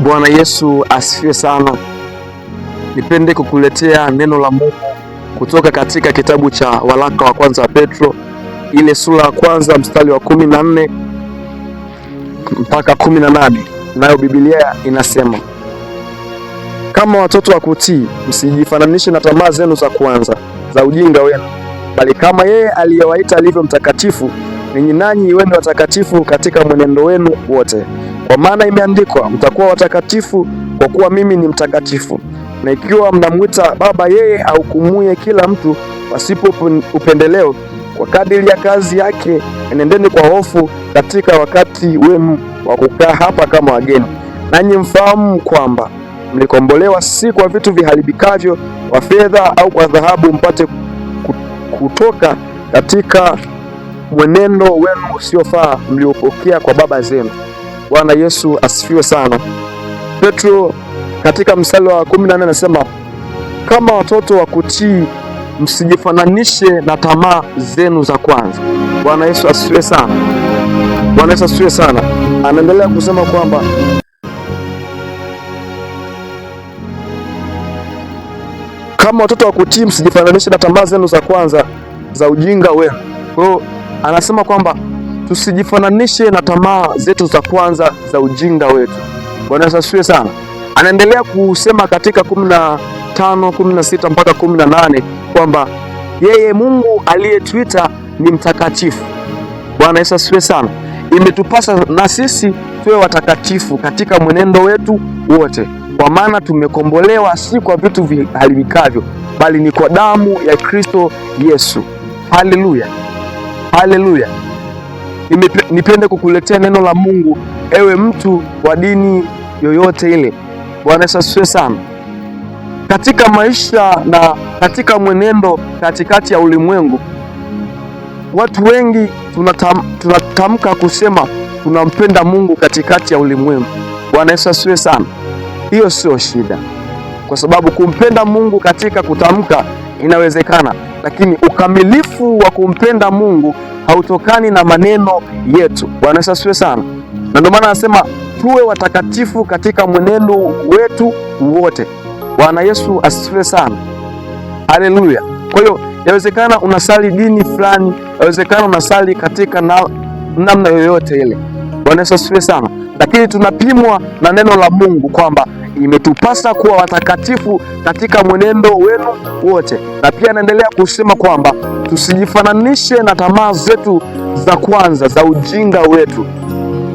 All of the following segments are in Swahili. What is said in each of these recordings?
Bwana Yesu asifiwe sana. Nipende kukuletea neno la Mungu kutoka katika kitabu cha waraka wa kwanza wa Petro, ile sura ya kwanza mstari wa 14 mpaka 18. Nayo Biblia inasema, kama watoto wa kutii, msijifananishe na tamaa zenu za kwanza za ujinga wenu, bali kama yeye aliyewaita alivyo mtakatifu, ninyi nanyi iweni watakatifu katika mwenendo wenu wote. Kwa maana imeandikwa, mtakuwa watakatifu kwa kuwa mimi ni mtakatifu. Na ikiwa mnamwita Baba yeye ahukumuye kila mtu pasipo upendeleo, kwa kadiri ya kazi yake, enendeni kwa hofu katika wakati wenu wa kukaa hapa kama wageni. Nanyi mfahamu kwamba mlikombolewa si kwa vitu viharibikavyo, kwa fedha au kwa dhahabu, mpate kutoka katika mwenendo wenu usiofaa mliopokea kwa baba zenu. Bwana Yesu asifiwe sana. Petro katika mstari wa 14 anasema, kama watoto wa kutii, msijifananishe na tamaa zenu za kwanza. Bwana Yesu asifiwe sana. Bwana Yesu asifiwe sana. Anaendelea kusema kwamba kama watoto wa kutii, msijifananishe na tamaa zenu za kwanza za ujinga wenu. Kwa hiyo anasema kwamba tusijifananishe na tamaa zetu za kwanza za ujinga wetu. Bwana Yesu asifiwe sana. Anaendelea kusema katika 15, 16 mpaka 18 kwamba yeye Mungu aliyetuita ni mtakatifu. Bwana Yesu asifiwe sana. Imetupasa na sisi tuwe watakatifu katika mwenendo wetu wote, kwa maana tumekombolewa si kwa vitu viharibikavyo, bali ni kwa damu ya Kristo Yesu. Haleluya, haleluya. Nipende kukuletea neno la Mungu, ewe mtu wa dini yoyote ile. Bwana Yesu asifiwe sana. Katika maisha na katika mwenendo katikati ya ulimwengu, watu wengi tunatamka kusema tunampenda Mungu katikati ya ulimwengu. Bwana Yesu asifiwe sana. Hiyo sio shida, kwa sababu kumpenda Mungu katika kutamka inawezekana, lakini ukamilifu wa kumpenda Mungu hautokani na maneno yetu. Bwana Yesu asifiwe sana. Na ndio maana anasema tuwe watakatifu katika mwenendo wetu wote. Bwana Yesu asifiwe sana. Haleluya. Kwa hiyo yawezekana unasali dini fulani, yawezekana unasali katika namna yoyote ile. Bwana Yesu asifiwe sana. Lakini tunapimwa na neno la Mungu kwamba imetupasa kuwa watakatifu katika mwenendo wenu wote. Na pia anaendelea kusema kwamba tusijifananishe na tamaa zetu za kwanza za ujinga wetu,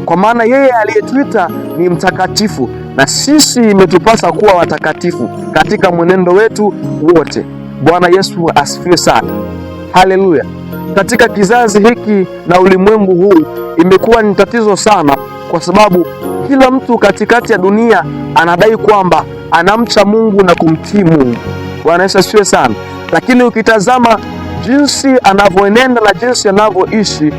kwa maana yeye aliyetuita ni mtakatifu, na sisi imetupasa kuwa watakatifu katika mwenendo wetu wote. Bwana Yesu asifiwe sana. Haleluya. Katika kizazi hiki na ulimwengu huu imekuwa ni tatizo sana, kwa sababu kila mtu katikati ya dunia anadai kwamba anamcha Mungu na kumtii Mungu. Bwana Yesu asifiwe sana. Lakini ukitazama jinsi anavyoenenda na jinsi anavyoishi,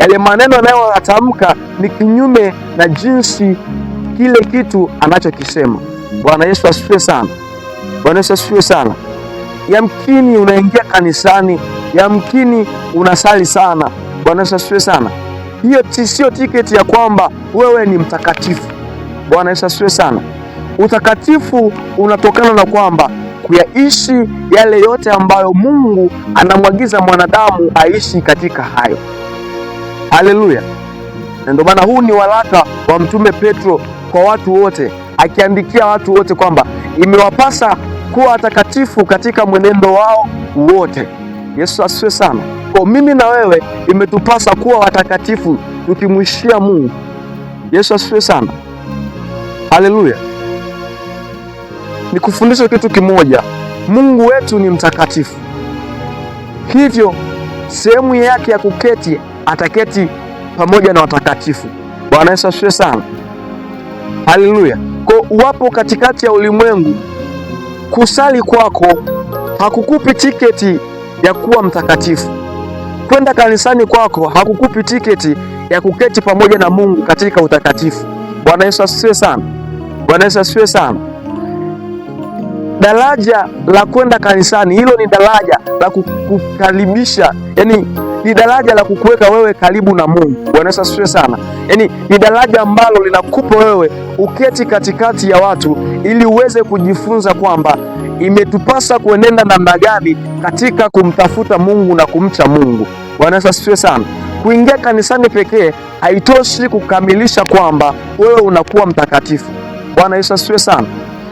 yale maneno anayoyatamka ni kinyume na jinsi kile kitu anachokisema. Bwana Yesu asifiwe sana. Bwana Yesu asifiwe sana. Yamkini unaingia kanisani, yamkini unasali sana. Bwana Yesu asifiwe sana. Hiyo sio tiketi ya kwamba wewe ni mtakatifu. Bwana Yesu asifiwe sana. Utakatifu unatokana na kwamba kuyaishi yale yote ambayo Mungu anamwagiza mwanadamu aishi katika hayo. Haleluya. Na ndio maana huu ni waraka wa Mtume Petro kwa watu wote, akiandikia watu wote kwamba imewapasa kuwa watakatifu katika mwenendo wao wote. Yesu asifiwe sana. Kwa mimi na wewe imetupasa kuwa watakatifu tukimwishia Mungu. Yesu asifiwe sana. Haleluya. Nikufundishe kitu kimoja, Mungu wetu ni mtakatifu, hivyo sehemu yake ya kuketi ataketi pamoja na watakatifu. Bwana Yesu asifiwe sana. Haleluya. Kwa uwapo katikati ya ulimwengu, kusali kwako hakukupi tiketi ya kuwa mtakatifu. Kwenda kanisani kwako hakukupi tiketi ya kuketi pamoja na Mungu katika utakatifu. Bwana Yesu asifiwe sana. Bwana Yesu asifiwe sana. Daraja la kwenda kanisani, hilo ni daraja la kukaribisha, yani ni daraja la kukuweka wewe karibu na Mungu. Bwana Yesu asifiwe sana. Yaani ni daraja ambalo linakupa wewe uketi katikati ya watu ili uweze kujifunza kwamba imetupasa kuenenda namna gani katika kumtafuta Mungu na kumcha Mungu. Bwana Yesu asifiwe sana. Kuingia kanisani pekee haitoshi kukamilisha kwamba wewe unakuwa mtakatifu. Bwana Yesu asifiwe sana.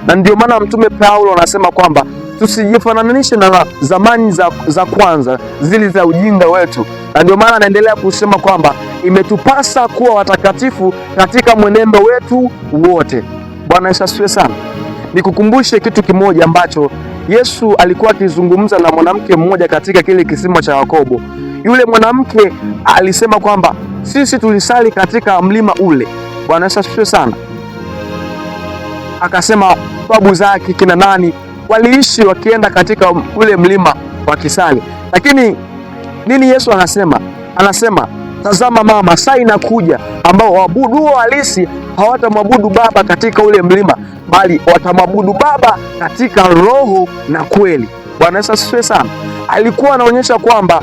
Na ndio maana Mtume Paulo anasema kwamba tusijifananishe na zamani za kwanza zile za ujinga wetu, na ndio maana anaendelea kusema kwamba imetupasa kuwa watakatifu katika mwenendo wetu wote. Bwana Yesu asifiwe sana. Nikukumbushe kitu kimoja ambacho Yesu alikuwa akizungumza na mwanamke mmoja katika kile kisima cha Yakobo. Yule mwanamke alisema kwamba sisi tulisali katika mlima ule. Bwana Yesu asifiwe sana. Akasema babu zake kina nani waliishi wakienda katika ule mlima wakisali. Lakini nini Yesu anasema? Anasema tazama mama, saa inakuja ambao waabuduo halisi hawatamwabudu Baba katika ule mlima, bali watamwabudu Baba katika roho na kweli. Bwana Yesu asifiwe sana. Alikuwa anaonyesha kwamba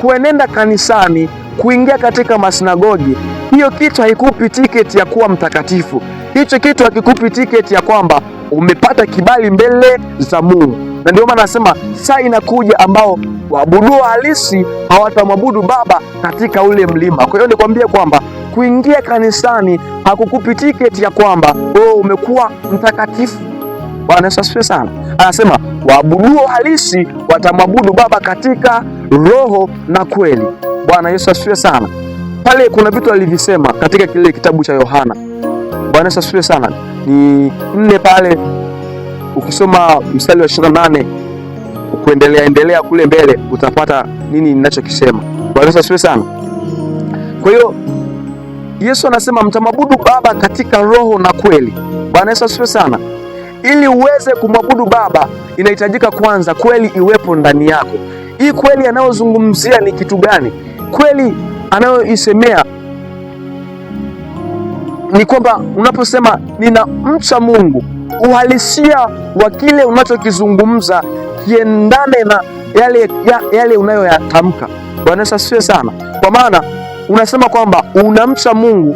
kuenenda kanisani, kuingia katika masinagogi, hiyo kitu haikupi tiketi ya kuwa mtakatifu. Hicho kitu hakikupi tiketi ya kwamba umepata kibali mbele za Mungu. Na ndio maana nasema saa inakuja ambao waabuduo halisi hawatamwabudu Baba katika ule mlima. Kwa hiyo nikwambie kwamba kuingia kanisani hakukupi tiketi ya kwamba wewe umekuwa mtakatifu. Bwana Yesu asifiwe sana. Anasema waabuduo halisi watamwabudu Baba katika roho na kweli. Bwana Yesu asifiwe sana. Pale kuna vitu alivisema katika kile kitabu cha Yohana. Bwana Yesu asifiwe sana. Ni 4 pale, ukisoma mstari wa 28 kuendelea kule mbele utapata nini ninachokisema. Bwana Yesu asifiwe sana. Kwa hiyo Yesu anasema mtamwabudu Baba katika roho na kweli. Bwana Yesu asifiwe sana. Ili uweze kumwabudu Baba inahitajika kwanza kweli iwepo ndani yako. Hii kweli anayozungumzia ni kitu gani? Kweli anayoisemea ni kwamba unaposema ninamcha Mungu, uhalisia wa kile unachokizungumza kiendane na yale unayoyatamka. Bwana Yesu asifiwe sana. Kwa maana unasema kwamba unamcha Mungu,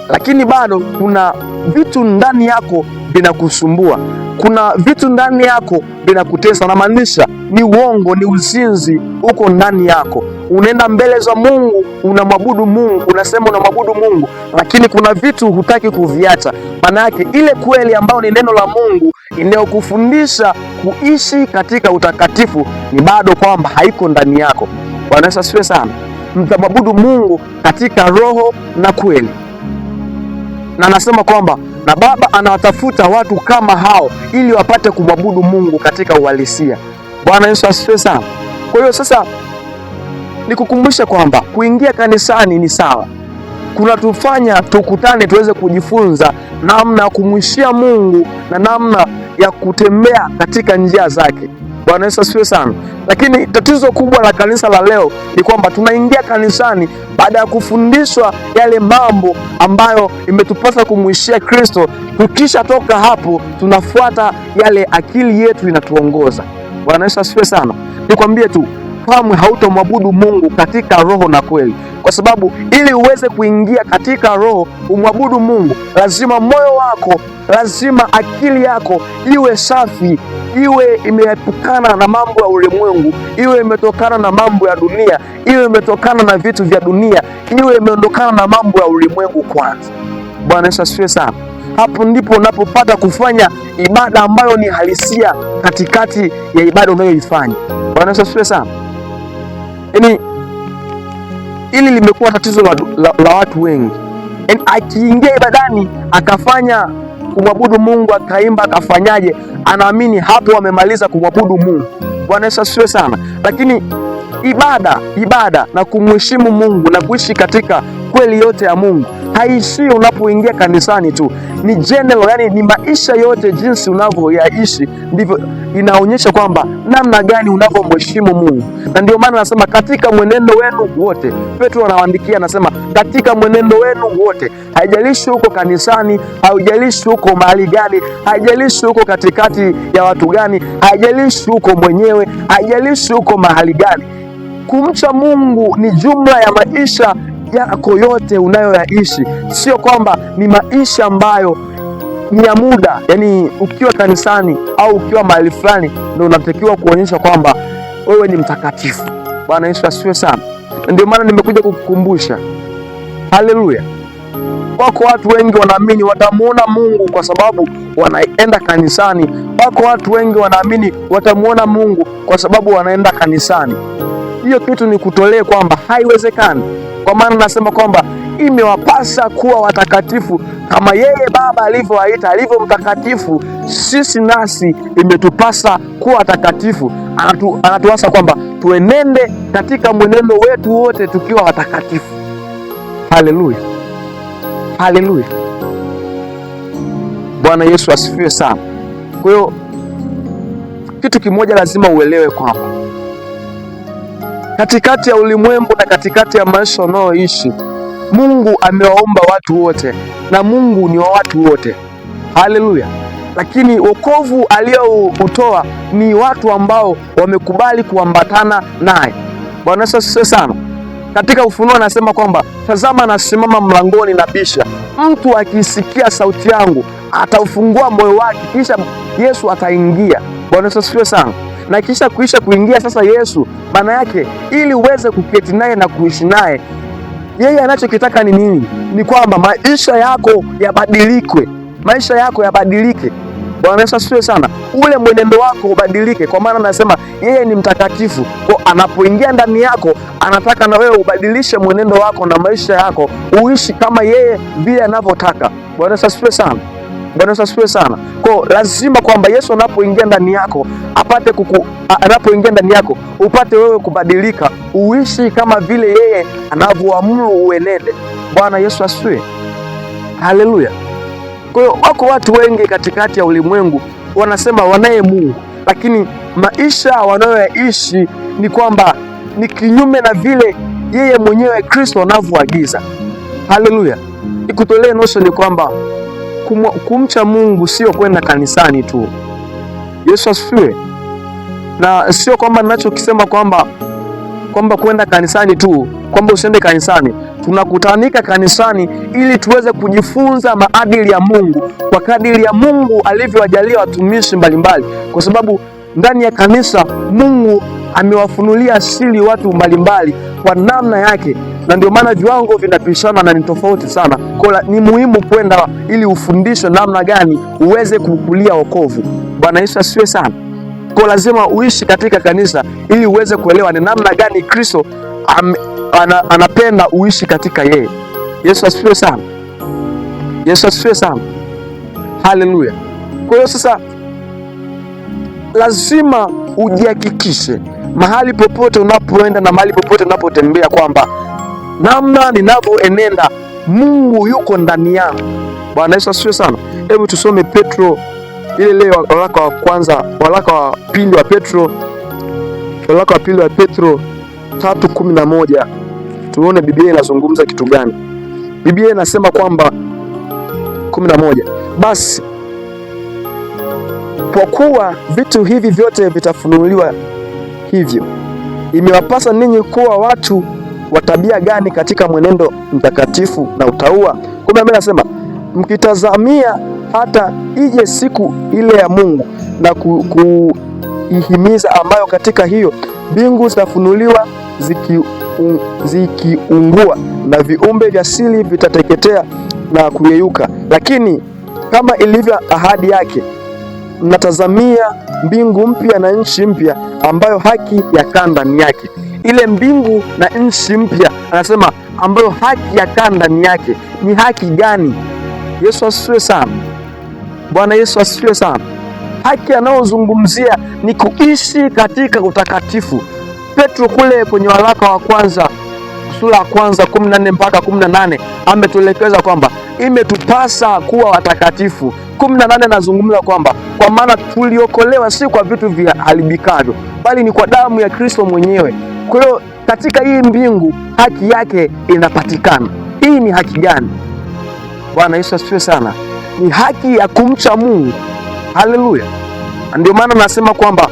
lakini bado kuna vitu ndani yako vinakusumbua, kuna vitu ndani yako vinakutesa. Na maanisha ni uongo, ni uzinzi uko ndani yako. Unaenda mbele za Mungu, unamwabudu Mungu, unasema unamwabudu Mungu, lakini kuna vitu hutaki kuviacha. Maana yake ile kweli ambayo ni neno la Mungu inayokufundisha kuishi katika utakatifu ni bado kwamba haiko ndani yako. Bwana Yesu asifiwe sana. Mtamwabudu Mungu katika roho na kweli. Na anasema kwamba na Baba anawatafuta watu kama hao ili wapate kumwabudu Mungu katika uhalisia. Bwana Yesu asifiwe sana. Kwa hiyo sasa nikukumbusha kwamba kuingia kanisani ni sawa, kunatufanya tukutane tuweze kujifunza namna ya kumwishia Mungu na namna ya kutembea katika njia zake. Bwana Yesu asifiwe sana. Lakini tatizo kubwa la kanisa la leo ni kwamba tunaingia kanisani baada ya kufundishwa yale mambo ambayo imetupasa kumwishia Kristo. Tukisha toka hapo tunafuata yale akili yetu inatuongoza. Bwana Yesu asifiwe sana. Nikwambie tu, kamwe hautamwabudu Mungu katika roho na kweli, kwa sababu ili uweze kuingia katika roho umwabudu Mungu, lazima moyo wako, lazima akili yako iwe safi, iwe imeepukana na mambo ya ulimwengu, iwe imetokana na mambo ya dunia, iwe imetokana na vitu vya dunia, iwe imeondokana na mambo ya ulimwengu kwanza. Bwana Yesu asifiwe sana. Hapo ndipo unapopata kufanya ibada ambayo ni halisia katikati ya ibada unayoifanya. Bwana Yesu asifiwe sana. Yaani ili limekuwa tatizo la watu wengi. Yaani akiingia ibadani akafanya kumwabudu Mungu, akaimba, akafanyaje, anaamini hapo amemaliza kumwabudu Mungu. Bwana Yesu asifiwe sana. Lakini ibada na kumheshimu Mungu na kuishi katika kweli yote ya Mungu haishi unapoingia kanisani tu, ni general, yani ni maisha yote. Jinsi unavyoyaishi ndivyo inaonyesha kwamba namna gani unavyomheshimu Mungu. Na ndio maana anasema katika mwenendo wenu wote. Petro anawaandikia, anasema katika mwenendo wenu wote. Haijalishi huko kanisani, haijalishi huko mahali gani, haijalishi huko katikati ya watu gani, haijalishi huko mwenyewe, haijalishi huko mahali gani. kumcha Mungu ni jumla ya maisha yako yote unayoyaishi, sio kwamba ni maisha ambayo ni ya muda. Yani ukiwa kanisani au ukiwa mahali fulani ndio unatakiwa kuonyesha kwamba wewe ni mtakatifu. Bwana Yesu asifiwe sana. Ndio maana nimekuja kukukumbusha. Haleluya. Wako watu wengi wanaamini watamuona Mungu kwa sababu wanaenda kanisani. Wako watu wengi wanaamini watamuona Mungu kwa sababu wanaenda kanisani. Hiyo kitu ni kutolee kwamba haiwezekani. Kwa maana nasema kwamba imewapasa kuwa watakatifu kama yeye Baba alivyowaita, alivyo mtakatifu, sisi nasi imetupasa kuwa watakatifu. Anatuasa kwamba tuenende katika mwenendo wetu wote tukiwa watakatifu. Haleluya. Haleluya. Bwana Yesu asifiwe sana. Kwa hiyo kitu kimoja lazima uelewe kwamba katikati ya ulimwengu na katikati ya maisha unayoishi, Mungu amewaumba watu wote na Mungu ni wa watu wote. Haleluya. Lakini wokovu aliyoutoa ni watu ambao wamekubali kuambatana naye. Bwana Yesu asifiwe sana. Katika Ufunuo anasema kwamba tazama, nasimama mlangoni na bisha, mtu akisikia sauti yangu ataufungua moyo wake, kisha Yesu ataingia. Bwana Yesu asifiwe sana. Na kisha kuingia sasa Yesu, maana yake ili uweze kuketi naye na kuishi naye, yeye anachokitaka ni nini? Ni kwamba maisha yako yabadilikwe, maisha yako yabadilike. Bwana Yesu asifiwe sana. Ule mwenendo wako ubadilike, kwa maana anasema yeye ni mtakatifu. Kwa anapoingia ndani yako, anataka na wewe ubadilishe mwenendo wako na maisha yako, uishi kama yeye vile anavyotaka. Bwana Yesu asifiwe sana. Bwana Yesu asifiwe sana. Kwa lazima kwamba Yesu anapoingia ndani yako anapoingia ndani yako upate wewe kubadilika, uishi kama vile yeye anavyoamuru uenende. Bwana Yesu asifiwe. Haleluya. Kwa hiyo wako watu wengi katikati ya ulimwengu wanasema wanaye Mungu, lakini maisha wanayoishi ni kwamba ni kinyume na vile yeye mwenyewe Kristo anavyoagiza. Haleluya. Ikutolee notion ni kwamba kumcha Mungu sio kwenda kanisani tu. Yesu asifiwe. Na sio kwamba ninachokisema kwamba kwenda kanisani tu, kwamba usiende kanisani. Tunakutanika kanisani ili tuweze kujifunza maadili ya Mungu kwa kadiri ya Mungu alivyowajalia watumishi mbalimbali, kwa sababu ndani ya kanisa Mungu amewafunulia asili watu mbalimbali kwa namna yake, na ndio maana viwango vinapishana na ni tofauti sana. Kwa ni muhimu kwenda ili ufundishwe namna gani uweze kukulia wokovu. Bwana Yesu asifiwe sana. Kwa lazima uishi katika kanisa ili uweze kuelewa ni namna gani Kristo anapenda uishi katika yeye. Yesu asifiwe sana. Yesu asifiwe sana. Haleluya. Kwa hiyo sasa lazima ujihakikishe mahali popote unapoenda na mahali popote unapotembea kwamba namna ninavyoenenda Mungu yuko ndani yangu. Bwana Yesu asifiwe sana. Hebu tusome Petro ile waraka wa pili wa Petro 3:11. Tuone Biblia inazungumza kitu gani. Biblia inasema kwamba 11, basi kwa kuwa vitu hivi vyote vitafunuliwa, hivyo imewapasa ninyi kuwa watu wa tabia gani katika mwenendo mtakatifu na utauwa. Kumbe mimi nasema mkitazamia hata ije siku ile ya Mungu na kuihimiza, ambayo katika hiyo mbingu zitafunuliwa zikiungua na viumbe vya asili vitateketea na kuyeyuka. Lakini kama ilivyo ahadi yake, mnatazamia mbingu mpya na nchi mpya ambayo haki yakaa ndani yake. Ile mbingu na nchi mpya anasema ambayo haki yakaa ndani yake. Ni haki gani? Yesu asifiwe sana. Bwana Yesu asifiwe sana. Haki anayozungumzia ni kuishi katika utakatifu. Petro kule kwenye waraka wa kwanza sura ya kwanza 14 mpaka 18 ametuelekeza kwamba imetupasa kuwa watakatifu. 18 anazungumza kwamba kwa maana tuliokolewa si kwa vitu viharibikavyo, bali ni kwa damu ya Kristo mwenyewe. Kwa hiyo katika hii mbingu haki yake inapatikana. Hii ni haki gani? Bwana Yesu asifiwe sana. Ni haki ya kumcha Mungu. Haleluya. Ndio maana nasema kwamba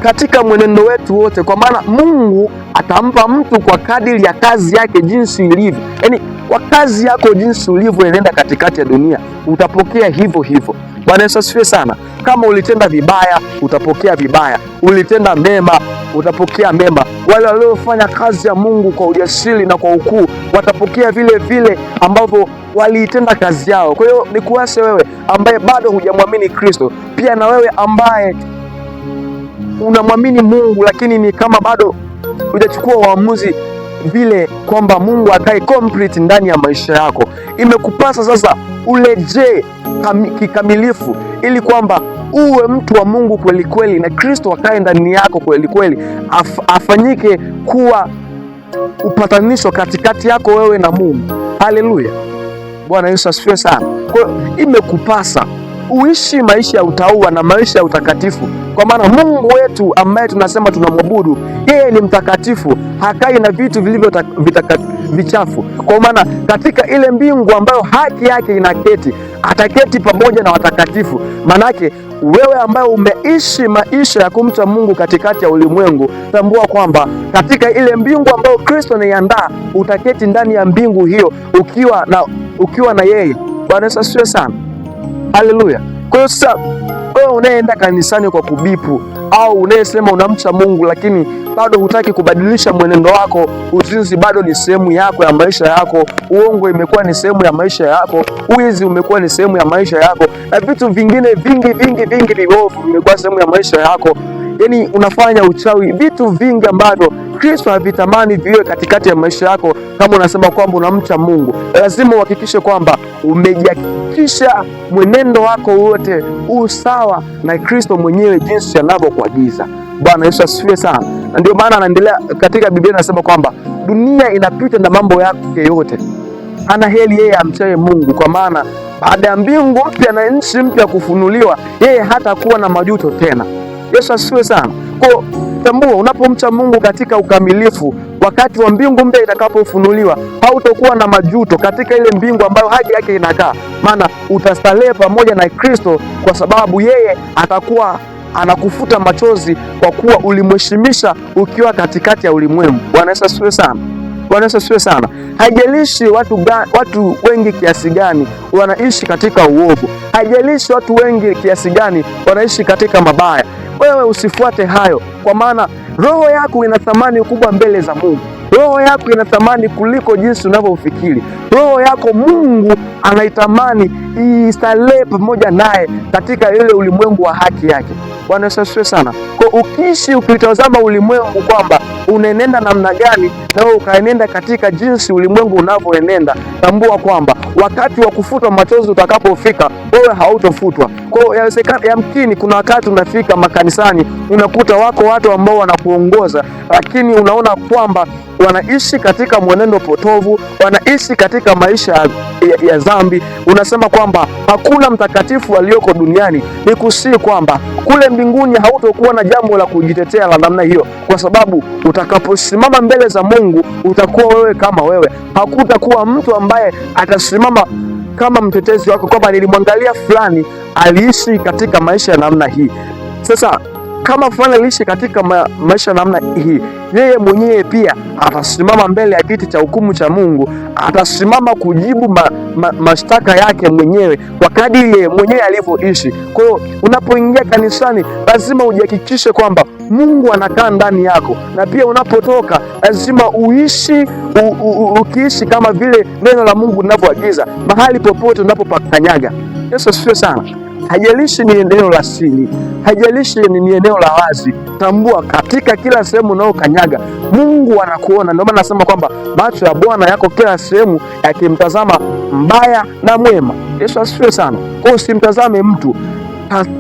katika mwenendo wetu wote, kwa maana Mungu atampa mtu kwa kadiri ya kazi yake jinsi ilivyo. Yaani kwa kazi yako jinsi ulivyo enenda katikati ya dunia, utapokea hivyo hivyo. Bwana Yesu asifiwe sana. Kama ulitenda vibaya, utapokea vibaya. Ulitenda mema, utapokea mema. Wale waliofanya kazi ya Mungu kwa ujasiri na kwa ukuu, watapokea vile vile ambavyo waliitenda kazi yao. Kwa hiyo nikuase wewe ambaye bado hujamwamini Kristo, pia na wewe ambaye unamwamini Mungu lakini ni kama bado hujachukua uamuzi vile kwamba Mungu akae complete ndani ya maisha yako, imekupasa sasa urejee kikamilifu ili kwamba uwe mtu wa Mungu kweli kweli na Kristo akae ndani yako kweli kweli, afanyike kuwa upatanisho katikati yako wewe na Mungu. Haleluya, Bwana Yesu asifiwe sana. Kwa hiyo imekupasa uishi maisha ya utauwa na maisha ya utakatifu, kwa maana Mungu wetu ambaye tunasema tunamwabudu, yeye ni mtakatifu, hakai na vitu vilivyo vichafu. Kwa maana katika ile mbingu ambayo haki yake inaketi, ataketi pamoja na watakatifu. Manake wewe ambaye umeishi maisha ya kumcha Mungu katikati ya ulimwengu, tambua kwamba katika ile mbingu ambayo Kristo anaiandaa, utaketi ndani ya mbingu hiyo ukiwa na yeye. Bwana Yesu asifiwe sana. Haleluya. Kwa hiyo sasa wewe unayeenda kanisani kwa kubipu, au unayesema unamcha Mungu lakini bado hutaki kubadilisha mwenendo wako, uzinzi bado ni sehemu yako ya maisha yako, uongo imekuwa ni sehemu ya maisha yako, uizi umekuwa ni sehemu ya maisha yako, na vitu vingine vingi vibovu vimekuwa sehemu ya maisha yako. Yaani unafanya uchawi, vitu vingi ambavyo Kristo havitamani viwe katikati ya maisha yako. Kama unasema kwamba unamcha Mungu, lazima uhakikishe kwamba umejihakikisha mwenendo wako wote usawa na Kristo mwenyewe jinsi anavyokuagiza. Bwana Yesu asifiwe sana. Na ndio maana anaendelea katika Biblia, anasema kwamba dunia inapita na mambo yake yote, ana heri yeye amchaye Mungu, kwa maana baada ya mbingu mpya na nchi mpya kufunuliwa, yeye hatakuwa na majuto tena. Yesu asifiwe sana. Kwa tambua, unapomcha Mungu katika ukamilifu, wakati wa mbingu mpya itakapofunuliwa, hautakuwa na majuto katika ile mbingu ambayo haki yake inakaa, maana utastarehe pamoja na Kristo, kwa sababu yeye atakuwa anakufuta machozi kwa kuwa ulimheshimisha ukiwa katikati ya ulimwengu. Bwana Yesu asifiwe sana. Bwana Yesu asifiwe sana. Haijalishi watu wengi kiasi gani wanaishi katika uovu, haijalishi watu wengi kiasi gani wanaishi katika mabaya, wewe usifuate hayo, kwa maana roho yako ina thamani kubwa mbele za Mungu. Roho yako ina thamani kuliko jinsi unavyofikiri. Roho yako Mungu anaitamani istarehe pamoja naye katika ile ulimwengu wa haki yake. Bwana Yesu asifiwe sana. Kwa ukiishi ukitazama ulimwengu kwamba unaenenda namna gani, na wewe ukaenenda katika jinsi ulimwengu unavyoenenda, tambua kwamba wakati wa kufutwa machozi utakapofika, wewe hautofutwa. Kwa hiyo yawezekana, yamkini kuna wakati unafika makanisani, unakuta wako watu ambao wanakuongoza, lakini unaona kwamba wanaishi katika mwenendo potovu, wanaishi katika maisha ya dhambi. Unasema kwamba hakuna mtakatifu aliyoko duniani. Ni kusii kwamba kule mbinguni hautokuwa na jambo la kujitetea la namna hiyo, kwa sababu utakaposimama mbele za Mungu utakuwa wewe kama wewe. Hakutakuwa mtu ambaye atasimama kama mtetezi wako kwamba nilimwangalia fulani aliishi katika maisha ya namna hii. Sasa kama fulani aliishi katika maisha ya namna hii, yeye mwenyewe pia atasimama mbele ya kiti cha hukumu cha Mungu, atasimama kujibu mashtaka yake mwenyewe kwa kadiri yeye mwenyewe alivyoishi. Kwa hiyo unapoingia kanisani, lazima ujihakikishe kwamba Mungu anakaa ndani yako, na pia unapotoka lazima uishi ukiishi kama vile neno la Mungu linavyoagiza mahali popote unapopakanyaga. Yesu asifiwe sana. Haijalishi ni eneo la siri, haijalishi ni eneo la wazi, tambua katika kila sehemu unayokanyaga Mungu anakuona. Ndio maana nasema kwamba macho ya Bwana yako kila sehemu, yakimtazama mbaya na mwema. Yesu asifiwe sana. Kwa usimtazame mtu,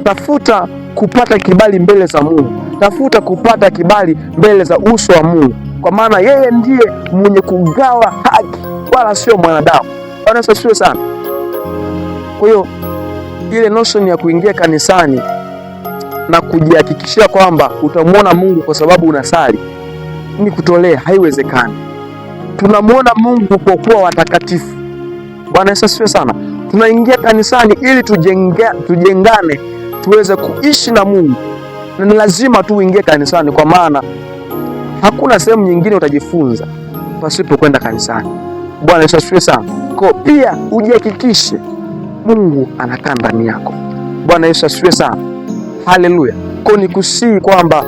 tafuta kupata kibali mbele za Mungu, tafuta kupata kibali mbele za uso wa Mungu, kwa maana yeye ndiye mwenye kugawa haki, wala sio mwanadamu. Bwana asifiwe sana. Kwa hiyo ile notion ya kuingia kanisani na kujihakikishia kwamba utamwona Mungu kwa sababu unasali ni kutolea, haiwezekani. Tunamwona Mungu kwa kuwa watakatifu. Bwana Yesu asifiwe sana. Tunaingia kanisani ili tujengane, tuweze kuishi na Mungu. na ni lazima tu uingie kanisani, kwa maana hakuna sehemu nyingine utajifunza pasipo kwenda kanisani. Bwana Yesu asifiwe sana. Kwa pia ujihakikishe Mungu anakaa ndani yako. Bwana Yesu asifiwe sana. Haleluya. Kwa nikusii kwamba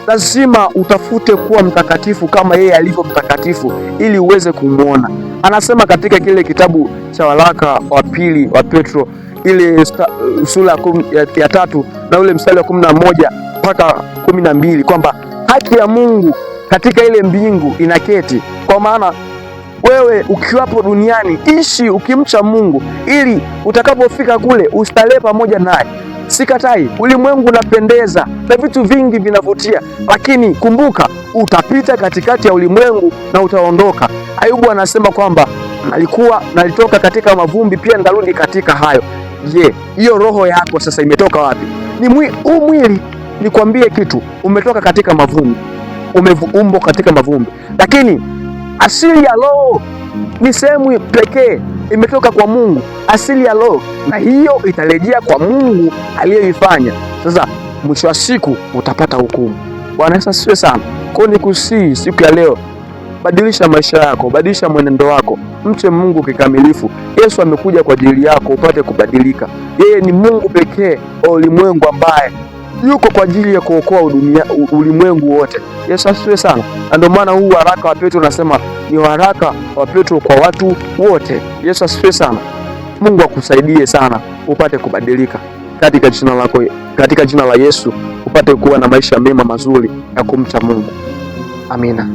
lazima utafute kuwa mtakatifu kama yeye alivyo mtakatifu ili uweze kumwona. Anasema katika kile kitabu cha waraka wa pili wa Petro ile sura ya 3 na ule mstari wa 11 mpaka 12 kwamba haki ya Mungu katika ile mbingu inaketi. Kwa maana wewe ukiwapo duniani ishi ukimcha Mungu ili utakapofika kule ustarehe pamoja naye. Sikatai, ulimwengu unapendeza na vitu vingi vinavutia, lakini kumbuka utapita katikati ya ulimwengu na utaondoka. Ayubu anasema kwamba nalitoka katika mavumbi, pia ndarudi katika hayo. Je, hiyo roho yako sasa imetoka wapi? Ni mwili. Nikwambie kitu, umetoka katika mavumbi, umeumbwa katika mavumbi, lakini asili ya roho ni sehemu pekee imetoka kwa Mungu, asili ya roho, na hiyo itarejea kwa Mungu aliyeifanya. Sasa mwisho wa siku utapata hukumu. Bwana Yesu asifiwe sana. Kwa nikusii siku ya leo, badilisha maisha yako, badilisha mwenendo wako, mche Mungu kikamilifu. Yesu amekuja kwa ajili yako upate kubadilika. Yeye ni Mungu pekee wa ulimwengu ambaye yuko kwa ajili ya kuokoa ulimwengu wote. Yesu asifiwe sana. Na ndio maana huu waraka wa Petro unasema ni waraka wa Petro kwa watu wote. Yesu asifiwe sana. Mungu akusaidie sana upate kubadilika katika jina la Yesu, upate kuwa na maisha mema mazuri ya kumcha Mungu. Amina.